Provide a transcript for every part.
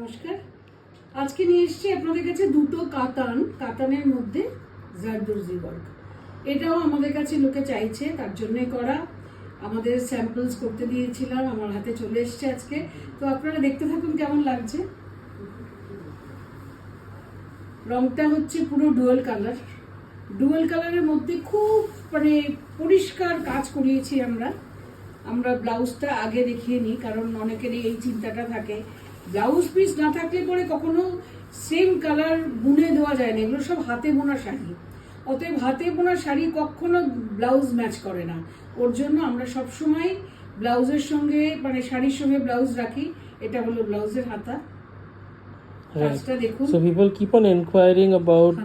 নমস্কার। আজকে নিয়ে এসেছি আপনাদের কাছে দুটো কাতানের মধ্যে জারদোজি ওয়ার্ক। এটাও আমাদের কাছে লোকে চাইছে, তার জন্যই করা। আমাদের স্যাম্পলস করতে দিয়েছিলাম, আমার হাতে চলে এসেছে আজকে। তো আপনারা দেখতে থাকুন কেমন লাগছে। রংটা হচ্ছে পুরো ডুয়াল কালারের মধ্যে খুব পরিষ্কার কাজ করিয়েছি আমরা ব্লাউজটা আগে দেখিয়ে নিই, কারণ অনেকেরই এই চিন্তাটা থাকে ব্লাউজ পিস না থাকলে পরে কখনো সেম কালার বুনে দেওয়া যায় না। এগুলো সব হাতে বোনা শাড়ি, অতএব হাতে বোনা শাড়ি কখনো ব্লাউজ ম্যাচ করে না। ওর জন্য আমরা সবসময় ব্লাউজের সঙ্গে শাড়ির সঙ্গে ব্লাউজ রাখি। এটা হলো ব্লাউজের হাতা। So people keep on inquiring about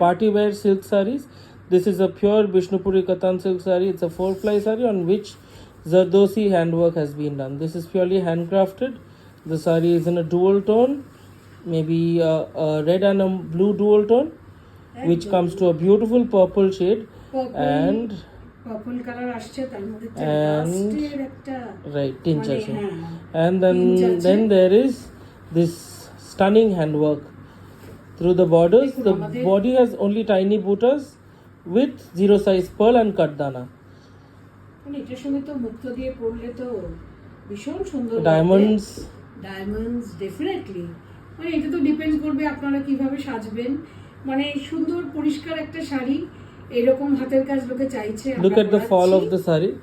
party wear silk sarees. This is a pure Bishnupuri Katan silk saree. It's a 4-ply saree on which Zardosi handwork has been done. This is purely handcrafted. The saree is in a dual tone, maybe a red and a blue dual tone, which comes to a beautiful purple shade. And purple color আসছে, তার মধ্যে একটা right tinge আছে. And then there is this stunning handwork through the borders. The body has only tiny buttas with 0 size pearl and kattdana. এটার সঙ্গে তো মুক্ত দিয়ে পরলে তো ভীষণ সুন্দর। Diamonds ডেফিনেটলি এটা তো ডিপেন্ড করবে আপনারা কিভাবে সাজবেন। সুন্দর পরিষ্কার একটা শাড়ি, এরকম হাতের কাজ লোকে চাইছে। Look at the fall of the saree.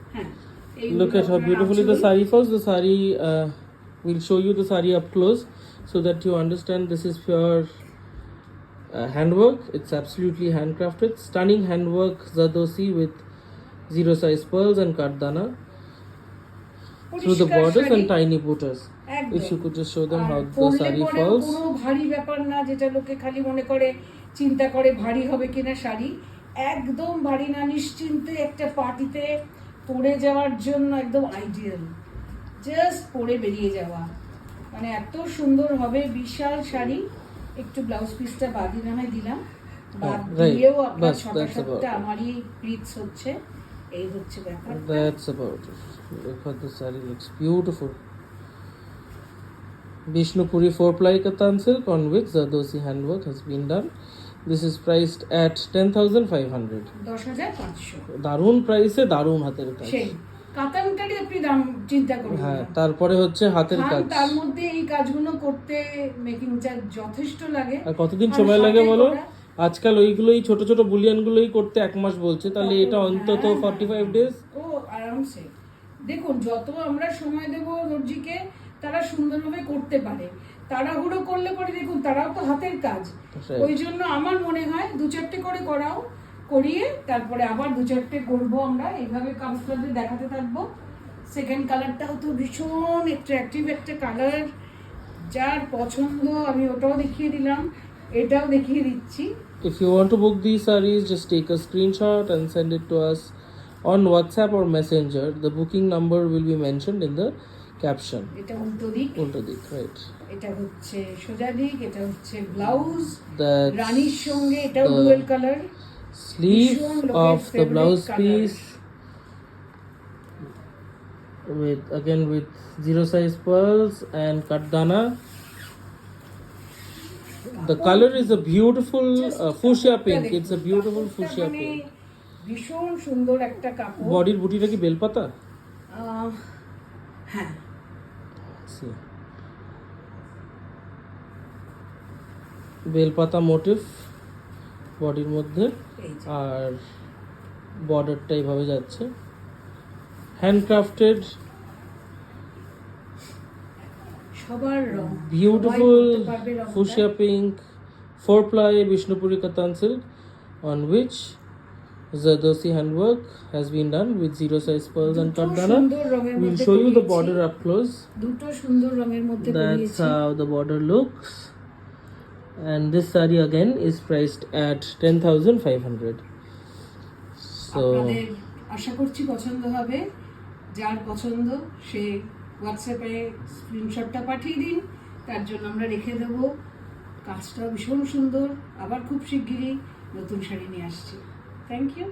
Look at how beautifully the saree falls. The saree we'll show you the saree up close so that you understand this is pure handwork. It's absolutely handcrafted. Stunning handwork Zardosi with 0 size pearls and kattdana through the borders and tiny buttas. If you could just show them how the saree falls. কোনো ভারী ব্যাপার না, যেটা লোকে খালি মনে করে চিন্তা করে ভারী হবে কিনা শাড়ি। একদম ভারী না, নিশ্চিন্তে একটা পার্টিতে পরে যাওয়ার জন্য একদম আইডিয়াল। জাস্ট পরে বেরিয়ে যাওয়া, এত সুন্দর হবে। বিশাল শাড়ি। একটু ব্লাউজ পিসটা বাদি নামে দিলাম, বাদ দিয়েও আপনার ছটা আমারই প্লিটস হচ্ছে। এই হচ্ছে ব্যাপার। That's about it. Look how the saree looks beautiful. Bishnupuri 4-ply Katan silk on which Zardosi handwork has been done. This is priced at 10,500. 10,500 দারুণ প্রাইসে দারুণ হাতের কাজ। কাতানটারই আপনি দাম চিন্তা করুন। তারপরে হচ্ছে হাতের কাজ। তার মধ্যে এই কাজগুলো করতে মেকিং চার্জ যথেষ্ট লাগে। আর কতদিন সময় লাগে বলো? আজকাল ওইগুলোই ছোট ছোট বুলিয়ানগুলোই করতে 1 মাস বলছে, তাহলে এটা অন্তত 45 ডেজ। ও আরামসে। দেখুন, যত আমরা সময় দেব দর্জিকে, তারা সুন্দরভাবে করতে পারে। তাড়াহুড়ো করলে পরে দেখুন, তারাও তো হাতের কাজ। ওই জন্য আমার মনে হয় 2-4টে করে করিয়ে তারপরে আবার 2-4টে করবো। আমরা এইভাবে কাস্টমারদের দেখাতে থাকবো। সেকেন্ড কালারটাও তো ভীষণ অ্যাট্রাকটিভ একটা কালার। যার পছন্দ আমি ওটাও দেখিয়ে দিলাম, এটাও দেখিয়ে দিচ্ছি। If you want to book these sarees, just take a screenshot and send it to us on WhatsApp or Messenger. The booking number will be mentioned in the caption. এটা উল্টো দিক, right. এটা হচ্ছে সোজা দিক। এটা হচ্ছে ব্লাউজ That's রানীর সঙ্গে, এটাও dual colour. Sleeve of the blouse piece with 0 size pearls and kattdana. The color is a beautiful fuchsia pink. It's a beautiful fuchsia pink. ভীষণ সুন্দর একটা কাপড়। বডির বুটিটা কি বেলপাতা? হ্যাঁ, বেলপাতা মোটিভ বডির মধ্যে, আর বর্ডারটা এইভাবে যাচ্ছে। হ্যান্ডক্রাফটেড, সবার রং beautiful fuchsia pink 4-ply Bishnupuri Katan silk on which Zardosi handwork has been done with 0 size pearls and kattdana. We'll show you the border up close. দুটো সুন্দর রঙের মধ্যে That's how the border looks. And this saree again is priced at 10,500. So আপনাদের আশা করছি পছন্দ হবে। যার পছন্দ সে হোয়াটসঅ্যাপে স্ক্রিনশটটা পাঠিয়ে দিন, তার জন্য আমরা রেখে দেব। কাজটা ভীষণ সুন্দর। আবার খুব শিগগিরই নতুন শাড়ি নিয়ে আসছি। Thank you.